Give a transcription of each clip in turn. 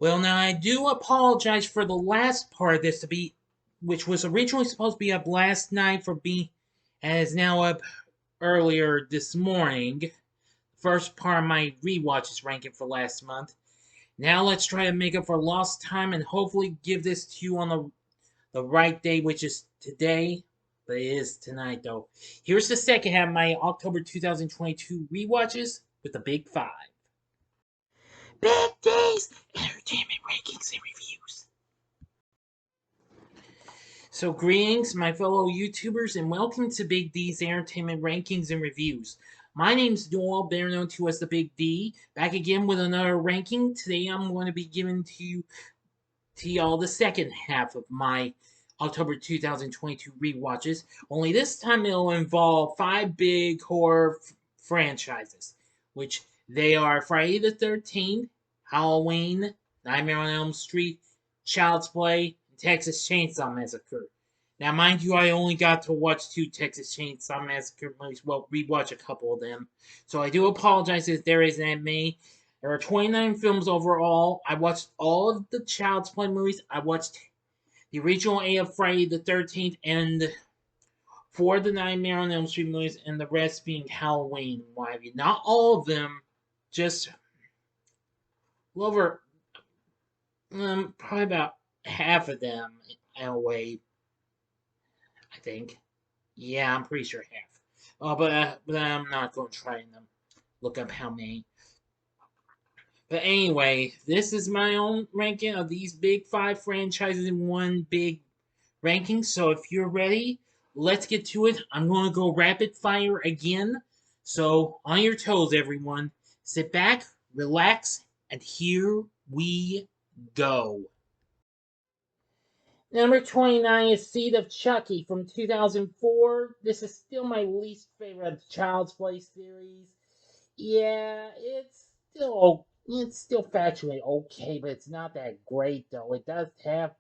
Well, now I do apologize for the last part of this which was originally supposed to be up last night and is now up earlier this morning. First part of my rewatches ranking for last month. Now let's try to make up for lost time and hopefully give this to you on the right day, which is today, but it is tonight though. Here's the second half of my October 2022 rewatches with the Big Five. Big D's Entertainment Rankings and Reviews. So, greetings, my fellow YouTubers, and welcome to Big D's Entertainment Rankings and Reviews. My name's Noel, better known to as the Big D, back again with another ranking. Today I'm going to be giving to y'all the second half of my October 2022 rewatches. Only this time it'll involve 5 big horror franchises, which they are Friday the 13th, Halloween, Nightmare on Elm Street, Child's Play, and Texas Chainsaw Massacre. Now, mind you, I only got to watch 2 Texas Chainsaw Massacre movies. Well, rewatch a couple of them. So I do apologize if there isn't that many. There are 29 films overall. I watched all of the Child's Play movies. I watched the original 8 of Friday the 13th and 4 of the Nightmare on Elm Street movies, and the rest being Halloween. Why have you? Not all of them, just over probably about half of them in a way. I think. Yeah, I'm pretty sure half. But I'm not going to try and look up how many. But anyway, this is my own ranking of these big 5 franchises in one big ranking. So if you're ready, let's get to it. I'm going to go rapid fire again. So on your toes, everyone. Sit back, relax, and here we go. Number 29 is Seed of Chucky from 2004. This is still my least favorite of the Child's Play series. Yeah, it's still factually okay, but it's not that great though. It does have,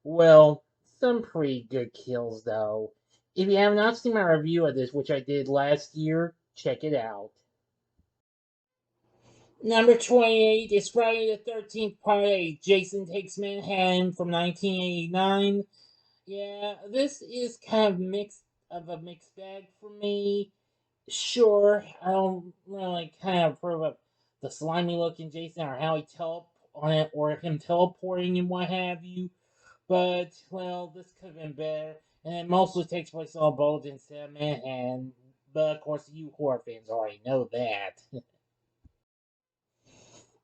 well, some pretty good kills though. If you have not seen my review of this, which I did last year, check it out. Number 28 is Friday the 13th Part 8, Jason Takes Manhattan from 1989. Yeah, this is kind of a mixed bag for me. Sure, I don't really kind of approve of the slimy looking Jason or how he or him teleporting and what have you. But well, this could have been better. And it mostly takes place on a boat instead of Manhattan. But of course, you horror fans already know that.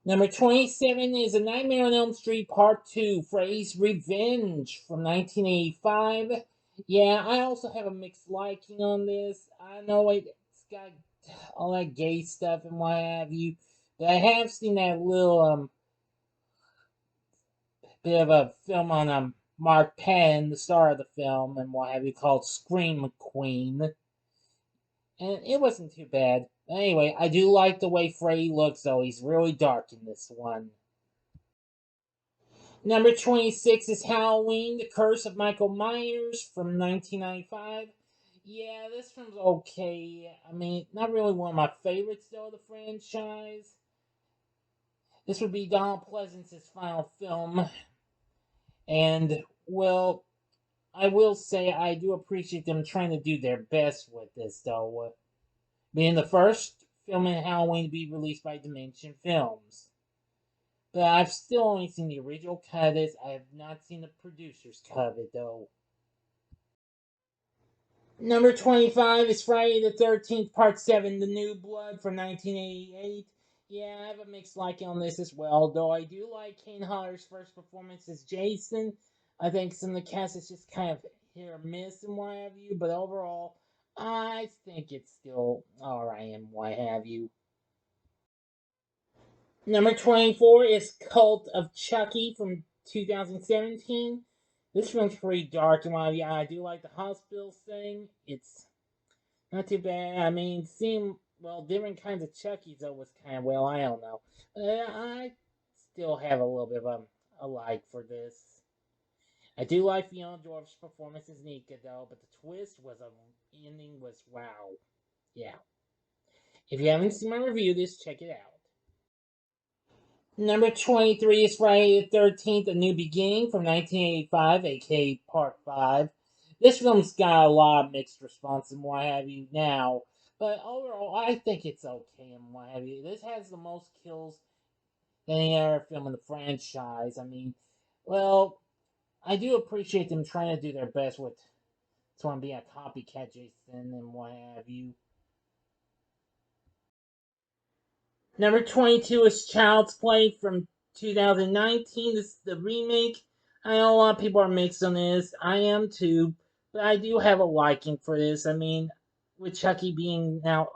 Number 27 is A Nightmare on Elm Street Part 2, Freddy's Revenge from 1985. Yeah, I also have a mixed liking on this. I know it's got all that gay stuff and what have you, but I have seen that little bit of a film on Mark Penn, the star of the film, and what have you, called Scream Queen. And it wasn't too bad. Anyway, I do like the way Freddy looks, though. He's really dark in this one. Number 26 is Halloween, The Curse of Michael Myers from 1995. Yeah, this film's okay. I mean, not really one of my favorites, though, of the franchise. This would be Donald Pleasence's final film. And, well, I will say I do appreciate them trying to do their best with this, though. Being the first film in Halloween to be released by Dimension Films. But I've still only seen the original cut of this. I have not seen the producer's cut of it, though. Number 25 is Friday the 13th, Part 7, The New Blood from 1988. Yeah, I have a mixed liking on this as well, though I do like Kane Hodder's first performance as Jason. I think some of the cast is just kind of hit or miss and what have you, but overall, I think it's still alright and what have you. Number 24 is Cult of Chucky from 2017. This one's pretty dark and what have you. I do like the hospital thing. It's not too bad. I mean, seeing, well, different kinds of Chuckies though was kind of, well, I don't know. I still have a little bit of a like for this. I do like Fiona Dorff's performance as Nika though, but the twist was ending was wow. Yeah. If you haven't seen my review of this, check it out. Number 23 is Friday the 13th, A New Beginning from 1985, aka Part 5. This film's got a lot of mixed response and what have you now, but overall, I think it's okay and what have you. This has the most kills than any other film in the franchise. I mean, well, I do appreciate them trying to do their best with trying to be a copycat Jason and what have you. Number 22 is Child's Play from 2019. This is the remake. I know a lot of people are mixed on this. I am too. But I do have a liking for this. I mean, with Chucky being now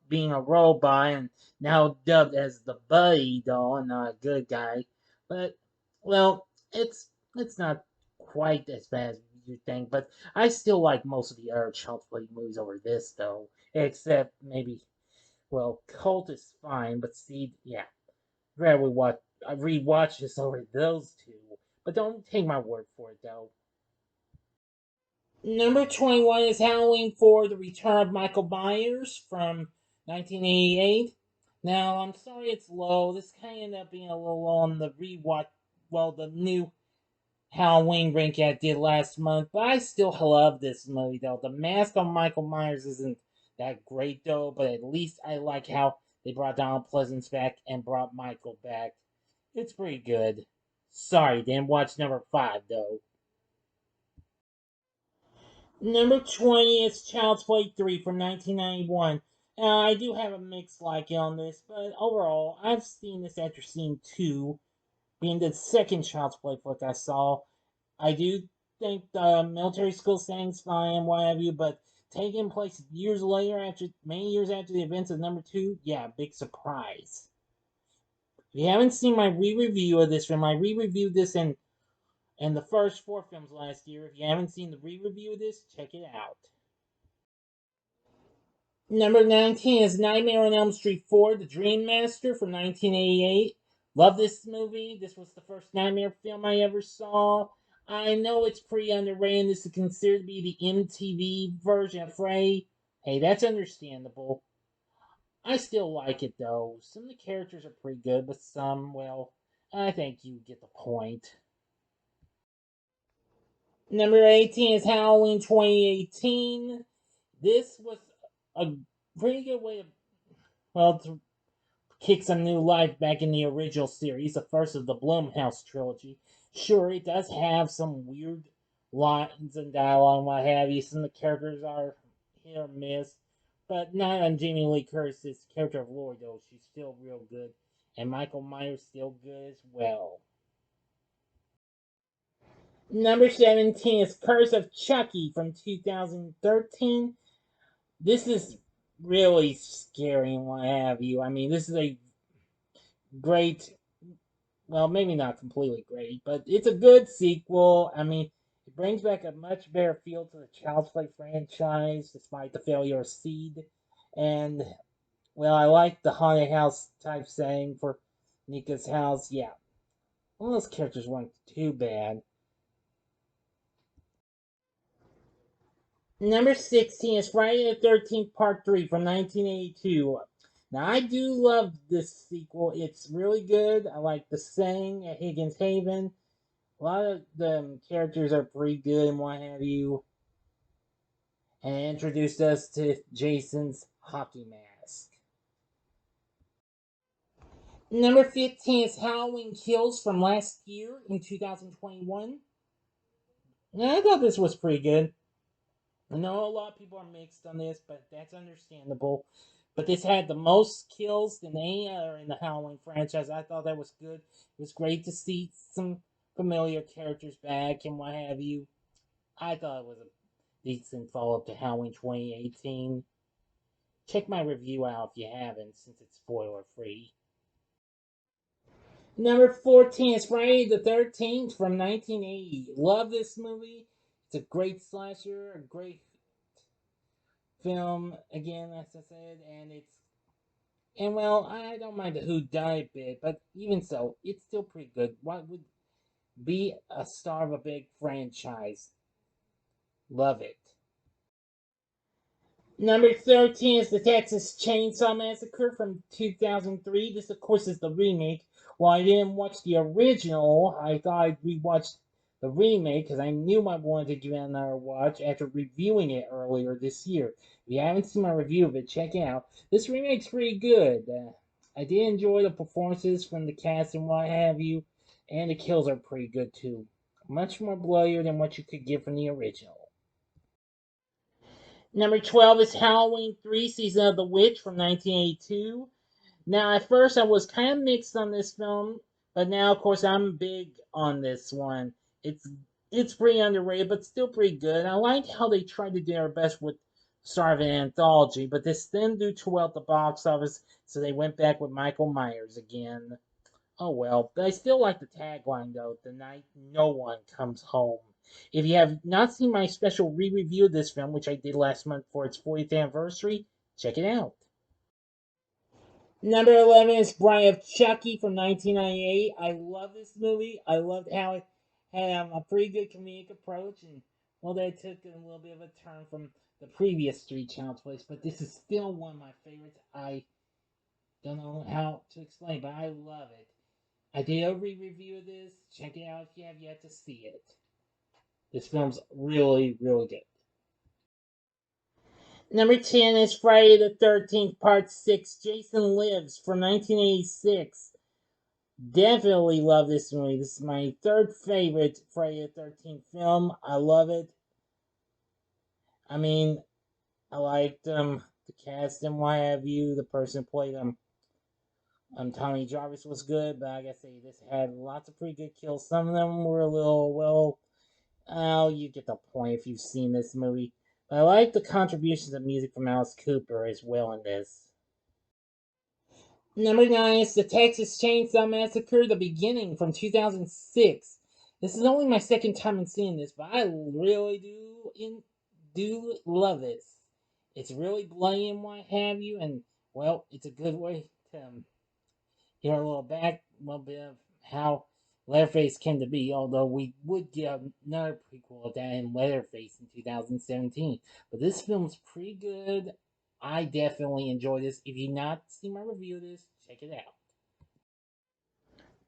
being a robot and now dubbed as the Buddy doll and not a good guy. But, well, it's not quite as bad as you think. But I still like most of the other Child's Play movies over this, though. Except maybe well, Cult is fine, but see, yeah, rather watch I rewatch this over those two. But don't take my word for it, though. Number 21 is Halloween 4: The Return of Michael Myers from 1988. Now, I'm sorry it's low. This kind of ended up being a little low on the rewatch. Well, the new Halloween ranking I did last month, but I still love this movie though. The mask on Michael Myers isn't that great though, but at least I like how they brought Donald Pleasance back and brought Michael back. It's pretty good. Sorry, didn't watch number 5 though. Number 20 is Child's Play 3 from 1991. I do have a mixed liking on this, but overall, I've seen this after seeing 2, being the second Child's Play flick I saw. I do think the military school setting's fine and what have you, but taking place years later, after many years after the events of number 2, yeah, big surprise. If you haven't seen my re-review of this film, I re-reviewed this in the first 4 films last year. If you haven't seen the re-review of this, check it out. Number 19 is Nightmare on Elm Street 4, The Dream Master from 1988. Love this movie. This was the first Nightmare film I ever saw. I know it's pretty underrated. This is considered to be the MTV version of Freddy. Hey, that's understandable. I still like it though. Some of the characters are pretty good, but some, well, I think you get the point. Number 18 is Halloween 2018. This was a pretty good way to, well, to kick some new life back in the original series, the first of the Blumhouse trilogy. Sure, it does have some weird lines and dialogue and what have you. Some of the characters are hit or miss, but not on Jamie Lee Curtis's character of Lori, though. She's still real good, and Michael Myers still good as well. Number 17 is Curse of Chucky from 2013. This is really scary and what have you. I mean, this is a great, well, maybe not completely great, but it's a good sequel. I mean, it brings back a much better feel to the Child's Play franchise, despite the failure of Seed. And, well, I like the haunted house type setting for Nika's house. Yeah, all those characters weren't too bad. Number 16 is Friday the 13th, Part 3 from 1982. Now, I do love this sequel. It's really good. I like the setting at Higgins Haven. A lot of the characters are pretty good and what have you. And it introduced us to Jason's hockey mask. Number 15 is Halloween Kills from last year in 2021. Now, I thought this was pretty good. I know a lot of people are mixed on this, but that's understandable. But this had the most kills than any other in the Halloween franchise. I thought that was good. It was great to see some familiar characters back and what have you. I thought it was a decent follow up to Halloween 2018. Check my review out if you haven't, since it's spoiler free. Number 14 is Friday the 13th from 1980. Love this movie. It's a great slasher, a great film, again, as I said, and well, I don't mind the who died bit, but even so, it's still pretty good. What would be a star of a big franchise? Love it. Number 13 is the Texas Chainsaw Massacre from 2003. This, of course, is the remake, Well, I didn't watch the original. I thought I'd rewatch the remake because I knew I wanted to give it another watch after reviewing it earlier this year. If you haven't seen my review of it, check it out. This remake's pretty good. I did enjoy the performances from the cast and what have you, and the kills are pretty good too. Much more bloodier than what you could get from the original. Number 12 is Halloween 3 Season of the Witch from 1982. Now, at first, I was kind of mixed on this film, but now, of course, I'm big on this one. It's it's pretty underrated, but still pretty good. I like how they tried to do their best with sort of an anthology, but this didn't do too well at the box office, so they went back with Michael Myers again. Oh well, but I still like the tagline though: "The night no one comes home." If you have not seen my special re-review of this film, which I did last month for its 40th anniversary, check it out. Number 11 is Bride of Chucky from 1998. I love this movie. I loved how it had a pretty good comedic approach, and well, they took a little bit of a turn from the previous three Child's Place, but this is still one of my favorites. I don't know how to explain, but I love it. I did a re-review of this. Check it out if you have yet to see it. This film's really, really good. Number 10 is Friday the 13th, Part 6, Jason Lives from 1986. Definitely love this movie. This is my third favorite Friday the 13th film. I love it. I mean, I liked the cast and what have you. The person who played Tommy Jarvis was good, but I gotta say this had lots of pretty good kills. Some of them were a little, well, oh, you get the point if you've seen this movie. But I like the contributions of music from Alice Cooper as well in this. Number 9 is the Texas Chainsaw Massacre, the beginning from 2006. This is only my second time in seeing this, but I really do love this. It's really bloody and what have you, and well, it's a good way to hear a little bit of how Leatherface came to be. Although we would get another prequel of that in Leatherface in 2017, but this film's pretty good. I definitely enjoy this. If you've not seen my review of this, check it out.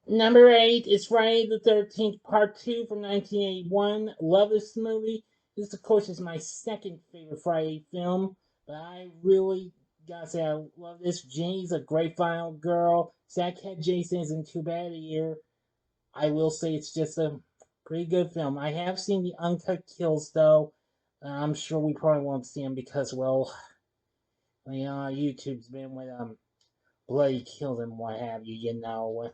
Number 8 is Friday the 13th, Part 2 from 1981. Love this movie. This, of course, is my second favorite Friday film, but I really gotta say I love this. Jenny's a great final girl. Sackhead Jason isn't too bad a year. I will say it's just a pretty good film. I have seen the uncut kills, though. I'm sure we probably won't see them because, well, YouTube's been with bloody kills and what have you, you know.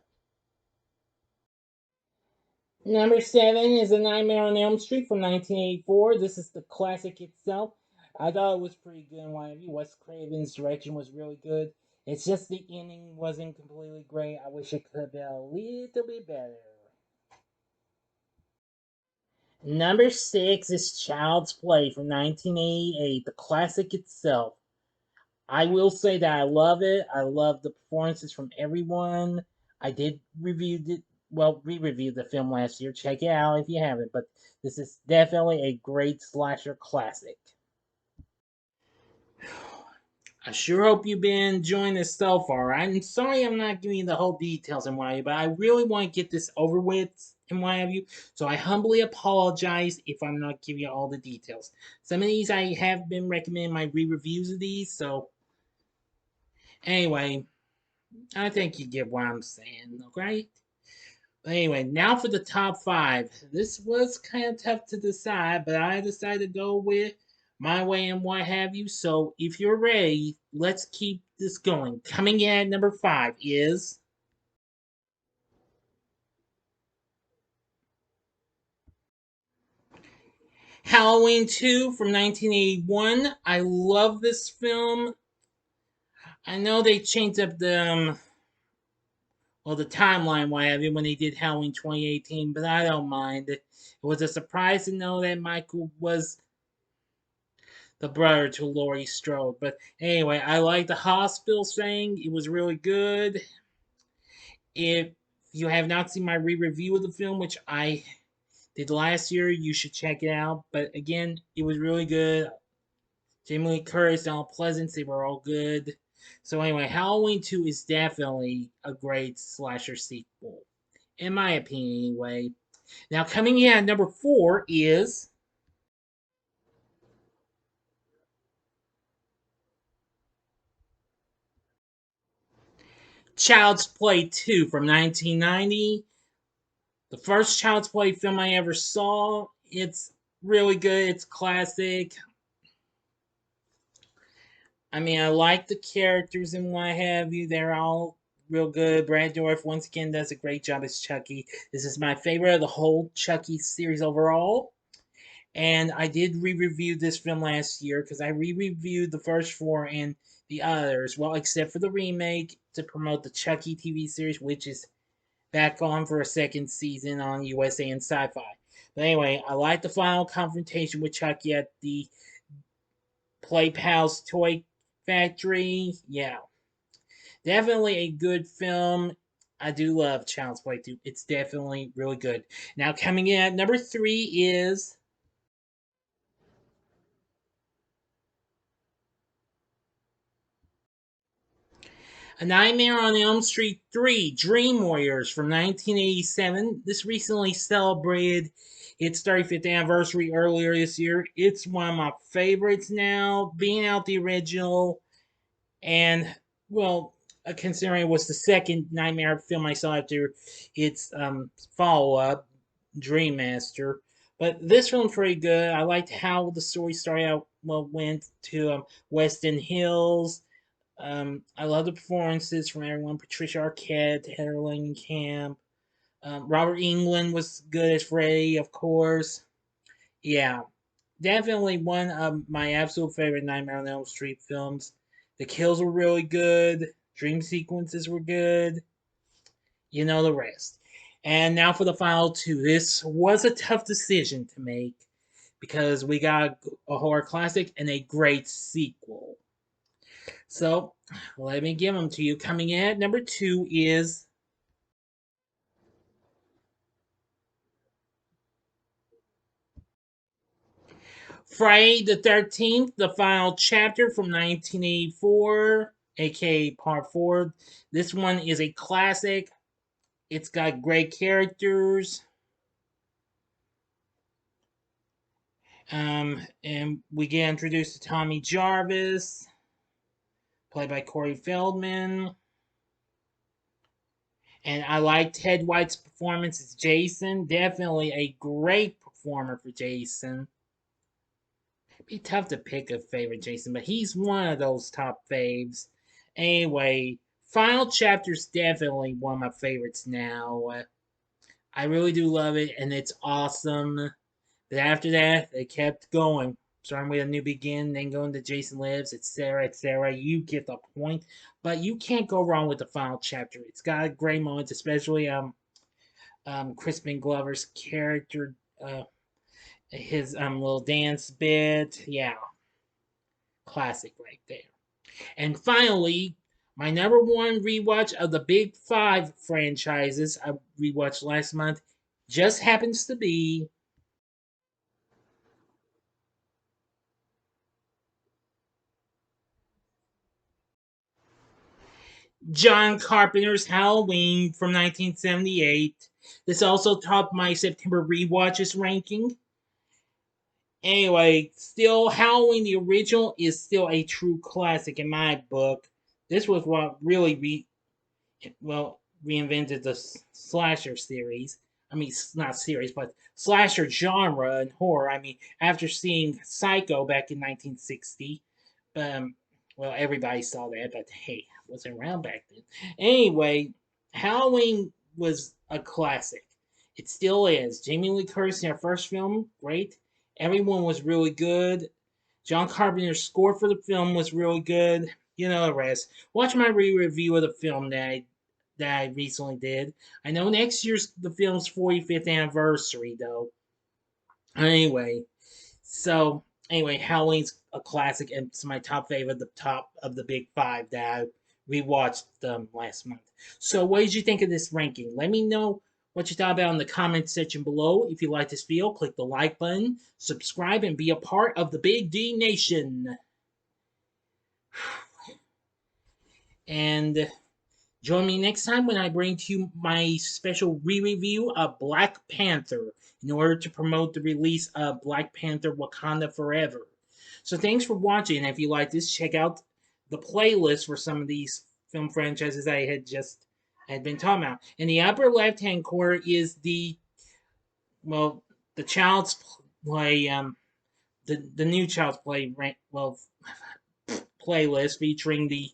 Number 7 is A Nightmare on Elm Street from 1984. This is the classic itself. I thought it was pretty good in one of you. Wes Craven's direction was really good. It's just the ending wasn't completely great. I wish it could have been a little bit better. Number 6 is Child's Play from 1988, the classic itself. I will say that I love it. I love the performances from everyone. I did re-review the film last year. Check it out if you haven't. But this is definitely a great slasher classic. I sure hope you've been enjoying this so far. I'm sorry I'm not giving you the whole details and what have you, but I really want to get this over with and what have you. So I humbly apologize if I'm not giving you all the details. Some of these I have been recommending my re-reviews of these, so anyway, I think you get what I'm saying, okay? But anyway, now for the top 5. This was kind of tough to decide, but I decided to go with my way and what have you. So if you're ready, let's keep this going. Coming in at number 5 is Halloween 2 from 1981. I love this film. I know they changed up the timeline, what have you, when they did Halloween 2018, but I don't mind. It was a surprise to know that Michael was the brother to Laurie Strode. But anyway, I like the hospital thing. It was really good. If you have not seen my re-review of the film, which I did last year, you should check it out. But again, it was really good. Jamie Lee Curtis, Donald Pleasance, they were all good. So anyway, Halloween 2 is definitely a great slasher sequel, in my opinion anyway. Now coming in at number 4 is Child's Play 2 from 1990. The first Child's Play film I ever saw. It's really good. It's classic. I mean, I like the characters and what have you. They're all real good. Brad Dourif once again does a great job as Chucky. This is my favorite of the whole Chucky series overall. And I did re-review this film last year because I re-reviewed the first four and the others, well, except for the remake to promote the Chucky TV series, which is back on for a second season on USA and Sci-Fi. But anyway, I like the final confrontation with Chucky at the Play Pals Toy Factory. Yeah, definitely a good film. I do love Child's Play 2. It's definitely really good. Now, coming in at number 3 is A Nightmare on Elm Street 3 Dream Warriors from 1987. This recently celebrated its 35th anniversary earlier this year. It's one of my favorites now, being out the original. And, well, considering it was the second Nightmare film I saw after its follow up, Dream Master. But this film's pretty good. I liked how the story started out, well, went to Weston Hills. I love the performances from everyone. Patricia Arquette, Heather Langenkamp. Robert Englund was good as Freddy, of course. Yeah, definitely one of my absolute favorite Nightmare on Elm Street films. The kills were really good. Dream sequences were good. You know the rest. And now for the final two. This was a tough decision to make because we got a horror classic and a great sequel. So let me give them to you. Coming in at number 2 is Friday the 13th, the final chapter from 1984, aka Part 4. This one is a classic. It's got great characters. And we get introduced to Tommy Jarvis, played by Corey Feldman. And I like Ted White's performance as Jason. Definitely a great performer for Jason. Be tough to pick a favorite Jason, but he's one of those top faves. Anyway, final chapter's definitely one of my favorites now. I really do love it, and it's awesome. But after that, they kept going. Starting with A New Begin, then going to Jason Lives, etc., etc. You get the point. But you can't go wrong with the final chapter. It's got great moments, especially Crispin Glover's character, his little dance bit. Yeah, classic right there. And finally, my number one rewatch of the Big Five franchises I rewatched last month just happens to be John Carpenter's Halloween from 1978. This also topped my September rewatches ranking. Anyway, still, Halloween the original is still a true classic in my book. This was what really reinvented the slasher series. I mean, not series, but slasher genre and horror. I mean, after seeing Psycho back in 1960, um, well, everybody saw that, but hey, I wasn't around back then. Anyway, Halloween was a classic. It still is. Jamie Lee Curtis in her first film, great. Everyone was really good. John Carpenter's score for the film was really good. You know the rest. Watch my re-review of the film that I recently did. I know next year's the film's 45th anniversary though. Anyway, so anyway, Halloween's a classic and it's my top favorite, the top of the big five that I rewatched last month. So what did you think of this ranking? Let me know what you thought about in the comments section below. If you like this video, click the like button, subscribe, and be a part of the Big D Nation. And join me next time when I bring to you my special re-review of Black Panther in order to promote the release of Black Panther Wakanda Forever. So thanks for watching, and if you like this, check out the playlist for some of these film franchises I had been talking about. In the upper left-hand corner is well the Child's Play the new Child's Play playlist featuring the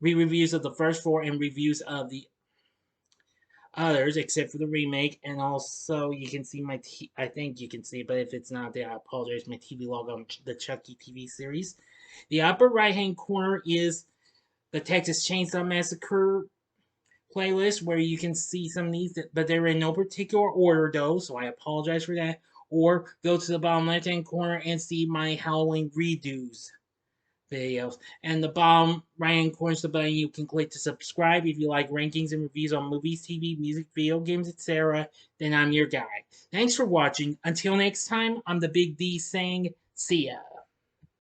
re-reviews of the first four and reviews of the others, except for the remake. And also, you can see I think you can see, but if it's not there, I apologize. My TV log on the Chucky TV series. The upper right hand corner is the Texas Chainsaw Massacre playlist, where you can see some of these, but they're in no particular order, though, so I apologize for that. Or go to the bottom left hand corner and see my Halloween redos videos. And the bottom right hand corner is the button you can click to subscribe if you like rankings and reviews on movies, TV, music, video games, etc. Then I'm your guy. Thanks for watching. Until next time, I'm the Big D saying, see ya.